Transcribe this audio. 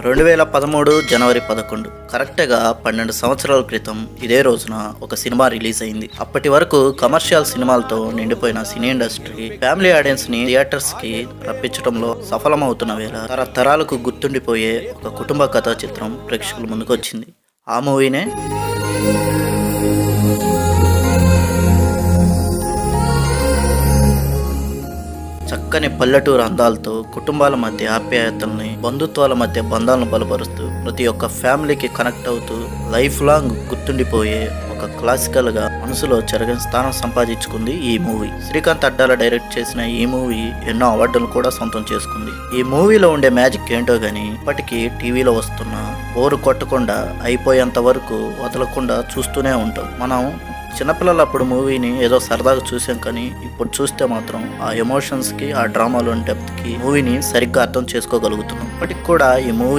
2013 జనవరి 11 కరెక్ట్గా 12 సంవత్సరాల క్రితం ఇదే రోజున ఒక సినిమా రిలీజ్ అయింది. అప్పటి వరకు కమర్షియల్ సినిమాలతో నిండిపోయిన సినీ ఇండస్ట్రీ ఫ్యామిలీ ఆడియన్స్ ని థియేటర్స్ కి రప్పించడంలో సఫలమవుతున్న వేళ తరతరాలకు గుర్తుండిపోయే ఒక కుటుంబ కథా చిత్రం ప్రేక్షకుల ముందుకు వచ్చింది. ఆ మూవీనే చక్కని పల్లెటూరు అందాలతో కుటుంబాల మధ్య ఆప్యాయతల్ని, బంధుత్వాల మధ్య బంధాలను బలపరుస్తూ ప్రతి ఒక్క ఫ్యామిలీకి కనెక్ట్ అవుతూ లైఫ్ లాంగ్ గుర్తుండిపోయే ఒక క్లాసికల్ గా మనసులో చెరగని స్థానం సంపాదించుకుంది ఈ మూవీ. శ్రీకాంత్ అడ్డాల డైరెక్ట్ చేసిన ఈ మూవీ ఎన్నో అవార్డులు కూడా సొంతం చేసుకుంది. ఈ మూవీలో ఉండే మ్యాజిక్ ఏంటో గానీ ఇప్పటికీ టీవీలో వస్తున్న బోరు కొట్టకుండా అయిపోయేంత వరకు వదలకుండా చూస్తూనే ఉంటాం. మనం చిన్నపిల్లలు అప్పుడు మూవీని ఏదో సరదాగా చూసాం, కానీ ఇప్పుడు చూస్తే మాత్రం ఆ ఎమోషన్స్ కి, ఆ డ్రామాలోని డెప్త్ కి మూవీని సరిగ్గా అర్థం చేసుకోగలుగుతున్నాం. ఇప్పటికి కూడా ఈ మూవీ